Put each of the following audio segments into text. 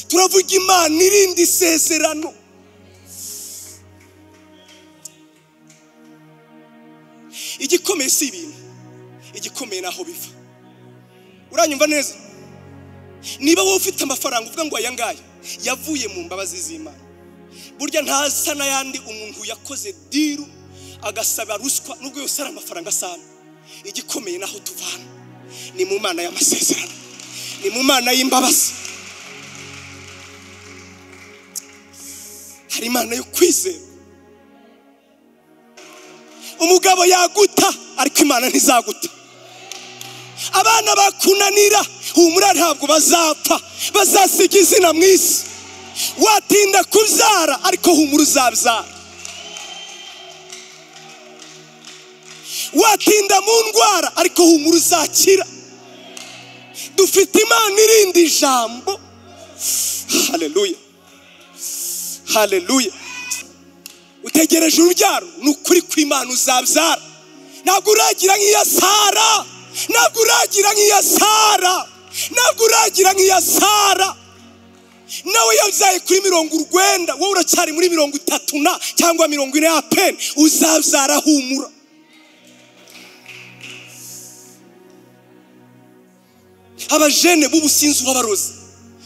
turavuga Imana irindi isezerano. Igikomeye si ibintu, igikomeye naho biva. Uranyumva neza? Niba wowe ufite amafaranga uvuga ngo aya ngaya yavuye mu mbabazi z'Imana, burya ntasa n'ayandi umuntu yakoze diru agasaba ruswa nubwo yose ari amafaranga asana. Igikomeye naho tuvana ni mu Mana y'amasezerano, ni mu Mana y'imbabazi. Hari Imana yo kwizera. Umugabo yaguta ariko Imana ntizaguta. Abana bakunanira humura ntabwo bazapfa, bazasiga izina mu isi. Watinda kubyara ariko humura uzabyara. Watinda mu ndwara ariko humura uzakira. Dufite Imana irindi jambo. Haleluya, haleluya. Utegereje urubyaro n'ukuri kw'Imana uzabyara. Ntabwo uragira nk'iya Sara, ntabwo uragira nk'iya Sara, ntabwo uragira nk'iya Sara. Nawe yabyaye kuri 90, wowe uracyari muri 30 cyangwa 40 ya peni. Uzabyara humura. Abajene b'ubusinzi w'abarozi,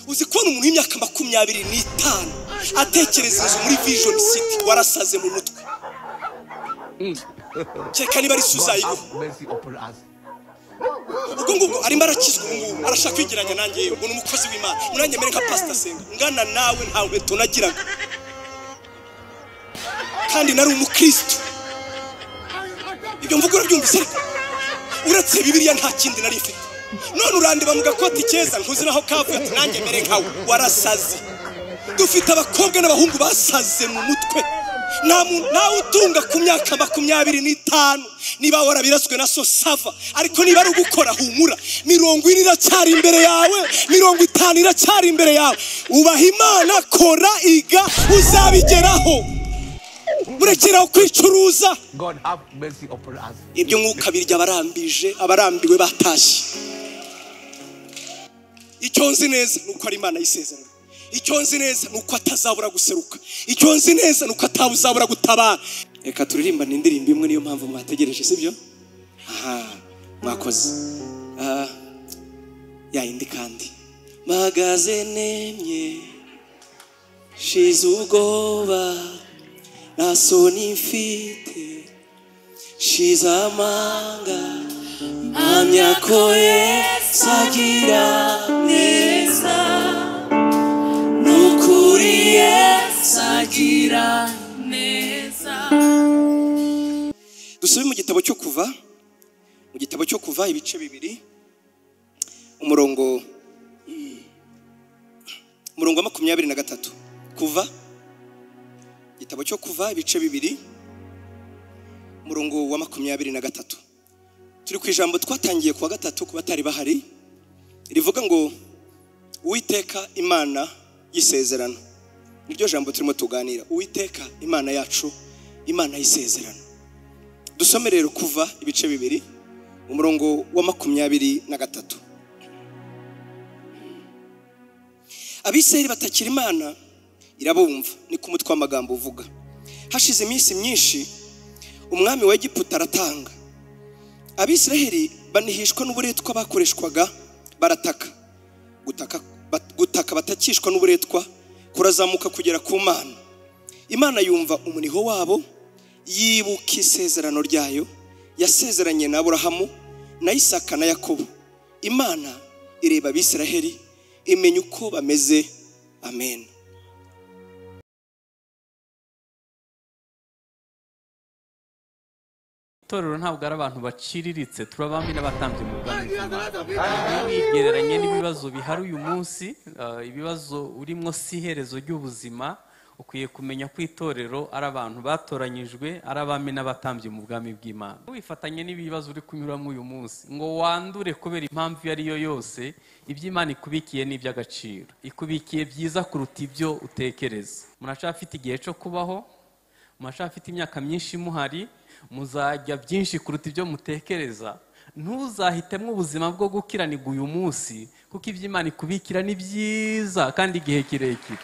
uzi kubona umuntu w'imyaka 25 atekereza inzu muri Vision City, warasaze mu mutwe. Cyeka niba ari suzayigo. Ubwo ngubwo arimo arakizwa, ngo arashaka kwigiranya nanjye yewe ngo n'umukozi w'Imana. Munanye mere nka Pastor Senga, ngana nawe ntawe tunagiraga. Kandi nari umukristo. Ibyo mvugo urabyumvise? Uretse Bibiliya nta kindi nari mfite. None urandeba mu gakoti keza nkuziraho kavuye ati nanjye mere nkawe, warasaze. Dufite abakobwa n'abahungu basaze mu mutwe. Nawe utunga ku myaka 25 niba warabiraswe na so sava, ariko niba ari ugukora humura. 40 iracyari imbere yawe, 50 iracyari imbere yawe. Ubaha Imana, kora, iga, uzabigeraho. Murekeraho kwicuruza. God have mercy upon us. Ibyo mwuka birya abarambije, abarambiwe batashye. Icyo nzi neza nuko ari Imana y'isezerano. Icyo nzi neza nuko atazabura guseruka. Icyo nzi neza nuko atabuzabura gutabara. Reka turirimba n'indirimbo imwe, niyo mpamvu mwategereje, sibyo? Mwakoze. Ya indi kandi. Magaze nemye shize ubwoba, nta soni mfite, shize amanga, mpamya ko Yesu agira neza. Nukuri Yesu agira neza. Dusubire mu gitabo cyo Kuva, mu gitabo cyo Kuva ibice 2, umurongo wa 23. Kuva, igitabo cyo Kuva ibice 2, umurongo wa 23. Turi ku ijambo twatangiye kuwa gatatu kuba batari bahari, rivuga ngo Uwiteka Imana y'isezerano. Niryo jambo turimo tuganira. Uwiteka Imana yacu, Imana y'isezerano. Dusome rero Kuva ibice 2, umurongo wa 23. Abisirayeli batakira Imana irabumva, ni ku mutwe w'amagambo uvuga. Hashize iminsi myinshi umwami wa Egiputa aratanga. Abisirayeli banihishwa n'uburetwa bakoreshwaga, barataka. Gutaka batakishwa n'uburetwa kurazamuka kugera ku Mana. Imana yumva umuniho wabo, yibuka isezerano ryayo yasezeranye na Aburahamu na Isaka na Yakobo. Imana ireba Abisirayeli, imenya uko bameze. Amen. Itorero ntabwo ari abantu baciriritse, turabambi n'abatambye mu bwami bw'Imana. Bigereranye n'ibibazo bihari uyu munsi, ibibazo urimo si iherezo ry'ubuzima. Ukwiye kumenya ko itorero ari abantu batoranyijwe, ari abami n'abatambye mu bwami bw'Imana. Wifatanye n'ibibazo uri kunyuramo uyu munsi ngo wandure kubera impamvu iyo ari yo yose, iby'Imana ikubikiye ni iby'agaciro. Ikubikiye byiza kuruta ibyo utekereza. Murashafite igihe cyo kubaho, murashafite imyaka myinshi muhari, muzajya byinshi kuruta ibyo mutekereza. ntuzahitemo ubuzima bwo gukiranirwa uyu munsi, kuko iby'Imana ikubikira ni byiza kandi igihe kirekire.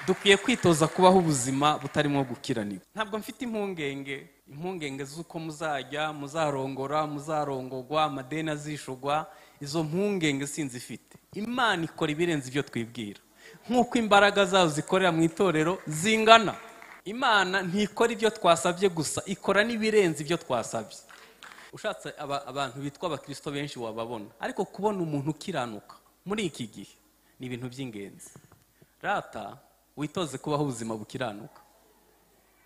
Dukwiye kwitoza kubaho ubuzima butarimo gukiranirwa. Ntabwo mfite impungenge z'uko muzajya muzarongora, muzarongogwa, amadeni azishugwa. Izo mpungenge sinzifite. Imana ikora ibirenze ibyo twibwira, nk'uko imbaraga zayo zikorera mu itorero zingana. Imana ntikora ibyo twasabye gusa, ikora n'ibirenze ibyo twasabye. Ushatse abantu bitwa abakristo benshi wababona, ariko kubona umuntu ukiranuka muri iki gihe ni ibintu by'ingenzi. Rata witoze kubaho ubuzima bukiranuka.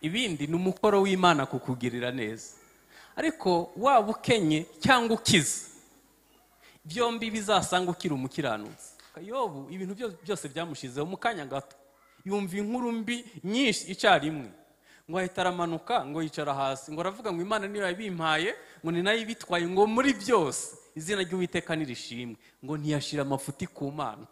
Ibindi ni umukoro w'Imana kukugirira neza. Ariko waba ukenye cyangwa ukize, byombi bizasanga ukiri umukiranutsi. Yobu ibintu byose byamushizeho mu kanya gato, yumva inkuru mbi nyinshi icyarimwe, ngo ahita aramanuka, ngo yicara hasi, ngo aravuga ngo Imana niyo yabimpaye, ngo ni nayo ibitwaye, ngo muri byose izina ry'Uwiteka nirishimwe, ngo ntiyashira amafuti ku Mana.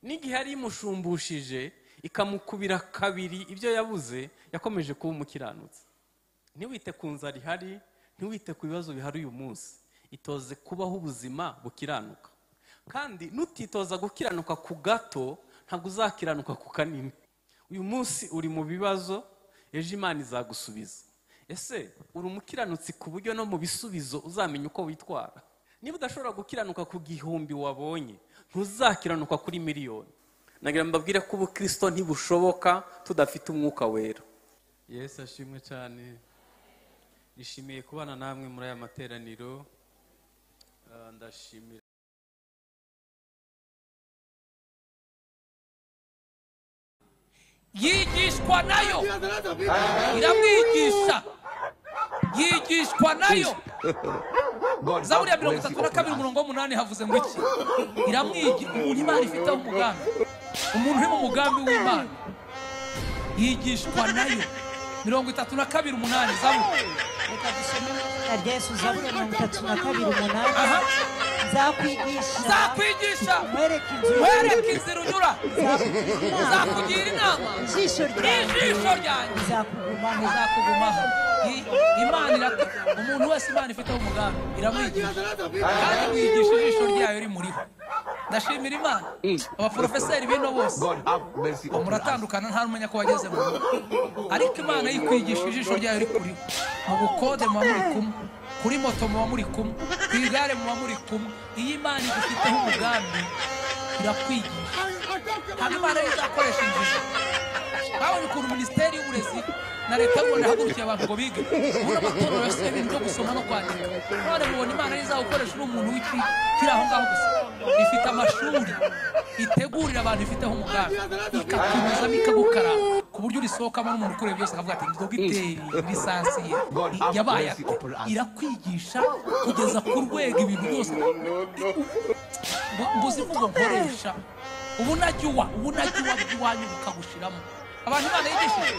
N'igihe yari imushumbushyije ikamukubira kabiri ibyo yabuze, yakomeje kuba umukiranutsi. Ntiwite ku nzara ihari, ntiwite ku bibazo bihari uyu munsi, itoze kubaho ubuzima bukiranuka. Kandi nutitoza gukiranuka ku gato, ntabwo uzakiranuka ku kanini. Uyu munsi uri mu bibazo, ejo Imana izagusubiza. Ese uri umukiranutsi ku buryo no mu bisubizo uzamenya uko witwara? Niba udashobora gukiranuka ku gihumbi wabonye, ntuzakiranuka kuri miliyoni. Nagira mbabwire ko ubukristo ntibushoboka tudafite umwuka wera. Yesu ashimwe cyane. Nishimiye kubana namwe muri aya materaniro. Ndashimira yigishwa nayo, iramwigisha, yigishwa nayo. Zaburi ya 32:8 havuze ngo iki? Iramwigisha. Umuntu Imana ifiteho umugambi, umuntu uri mu mugambi w'Imana yigishwa nayo. 32:8 Zaburi. Reka dusome na Yesu. Zaburi 32:8. Nzakwigisha wereka inzira unyura, nzakugira inama, ijisho ryanjye rizakugumaho. Imana umuntu wese Imana ifiteho umugambi iramwigisha, kandi mwigisha ijisho ryayo rimuriho. Ndashimira Imana. Abaprofeseri bino bose muratandukana, nta numenya ko wageze mu rugo, ariko Imana yikwigisha ijisho ryayo rikuriho. Mu bukode muba muri kumwe, kuri moto muba muri kumwe, ku igare muba muri kumwe. Iyi Imana igufiteho umugambi irakwigisha. Ntabwo Imana izakoresha injiji. Babonye ukuntu Minisiteri y'Uburezi na Leta y'u Rwanda hagurukiye abantu ngo bige, ubona amatorero yose ibintu byo gusoma no kwandika. None mubona Imana izagukoresha uri umuntu w'iki kiri aho ngaho gusa. Ifite amashuri itegurira abantu, ifiteho umugambi, ikakunyuzamo ikagukara ku buryo urisohokamo n'umuntu ukureba byose akavuga ati dogiteri, lisansiye, yabaye. Irakwigisha kugeza ku rwego ibintu byose mbuzi mvugo nkoresha. Ubu najya bw'iwanyu bukagushiramo. Abantu Imana yigishije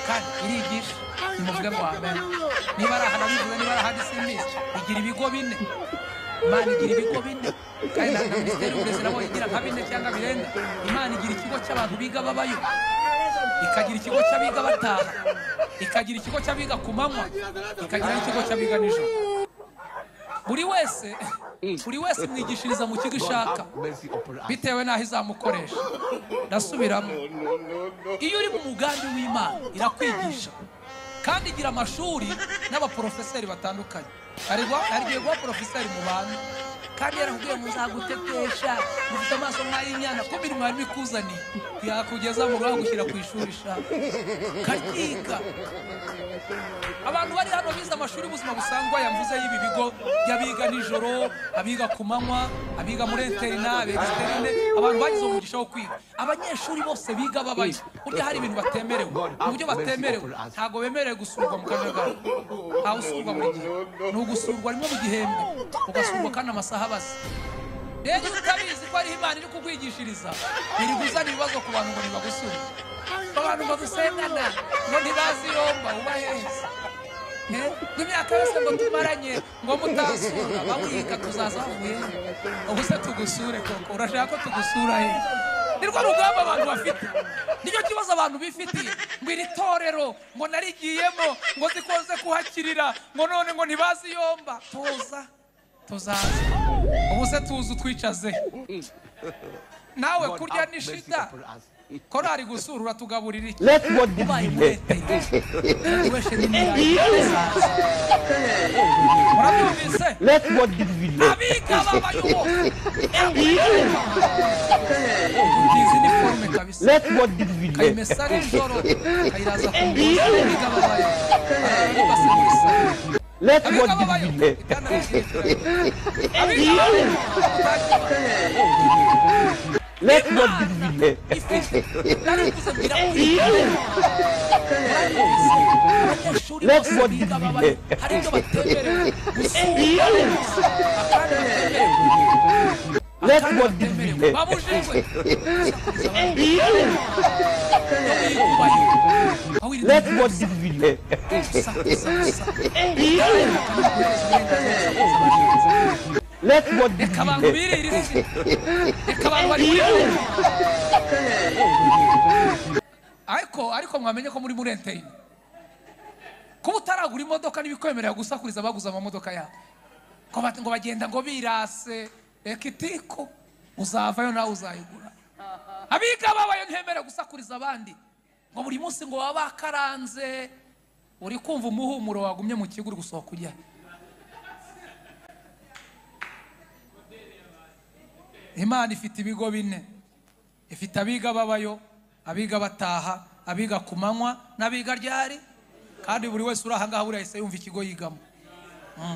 kandi irigisha. Nimuvuge ngo amen. Niba ari aha nabivuze, niba ari ahandi simbizi. Igira ibigo 4. Imana igira ibigo 4, kandi na Minisiteri y'Uburezi nabo igira nka 4 cyangwa birenga. Imana igira ikigo cy'abantu biga babayo, ikagira ikigo cy'abiga bataha, ikagira ikigo cy'abiga ku manywa, ikagira n'ikigo cy'abiga nijoro. Buri wese mwigishiriza mu kigo ishaka bitewe n'aho izamukoresha. Ndasubiramo, iyo uri mu mugambi w'Imana irakwigisha, kandi igira amashuri n'abaprofeseri batandukanye. Harigiye guha porofeseri mu bantu, kandi yarakubwiye ngo nzagutetesha, mufite amaso nk'ay'inyana, ko imirimo yarimo ikuzaniye yakugeza mu rugo gushyira ku ishuri kakiga. Abantu bari hano bize amashuri y'ubuzima busanzwe yamvuze y'ibi bigo by'abiga nijoro, abiga ku manywa, abiga muri interina, abegisterine, abantu bagize umugisha wo kwiga. Abanyeshuri bose biga babayo. Burya hari ibintu batemerewe, mu buryo batemerewe ntabwo bemerewe gusurwa mu kajagari. Ntawe usurwa buri gihe, ni ugusurwa rimwe mu gihembwe, ugasurwa kandi amasaha abaze. Rero utabizi ko ari Imana iri kukwigishiriza, biri guzana ibibazo ku bantu ngo ntibagusure. Abantu bagusengana ngo ntibaziyomba ubaheze. N'imyaka yose ngo tumaranye ngo mutasura, bawiga tuzaza bavuye. Ubu se tugusure koko? Urashaka ko tugusura he? nirwo rugamba abantu bafite. Nicyo kibazo abantu bifitiye, ngo iri torero ngo narigiyemo ngo zikoze kuhakirira ngo none ngo ntibazi yomba. Tuzaza ubu se tuzi utwicaze nawe kurya ni shida. Korari gusura uratugaburira iki? Let what this Ubaye be. weshe nini murabyumvise? Let what this be. Abiga babayobozi izi ni forme kabisa. Let what this be. Kayimesa nijoro kayiraza kumbuza abiga babayobozi basimisa. Let what this be. Let what this be. Let what this be. Let what this be. Let what this be. Let what this be. ariko mwamenye ko muri murenteye kuba utaragura imodoka n'ibikwemerera gusakuriza abaguze amamodoka yabo ngo bagenda ngo birase ekitiko uzavayo nawe uzayigura. Abiga babayo ntemere gusakuriza abandi ngo buri munsi ngo baba bakaranze uri kumva umuhumuro wagumye mu kigo uri gusohoka kujya. Imana ifite ibigo bine, ifite abiga babayo, abiga bataha, abiga kumanywa n'abiga ryari, kandi buri wese uraha ngaha buri wese yumva ikigo yigamo.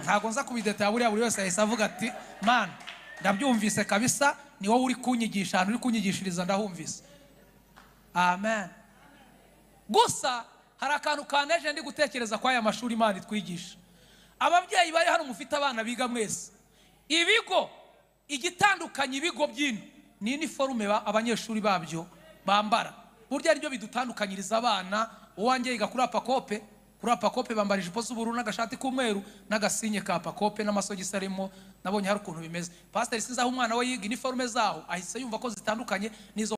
Ntago nza kubideta buri wese yahise avuga ati man ndabyumvise kabisa, ni wowe uri kunyigisha hano, uri kunyigishiriza ndahumvise. Amen. Gusa hari akantu kaneje ndi gutekereza kwa aya mashuri Imana itwigisha. Ababyeyi bari hano mufite abana biga mwese, ibigo igitandukanye ibigo byino ni uniforme abanyeshuri babyo bambara. Burya aribyo bidutandukanyiriza abana. Uwanjye yiga kuri apakope bambara ijipo z'ubururu n'agashati k'umweru n'agasinye ka apakope n'amasogisi arimo. Nabonye hari ukuntu bimeze. Pastor sinzi aho umwana we yiga uniforme zaho ahise yumva ko zitandukanye nizo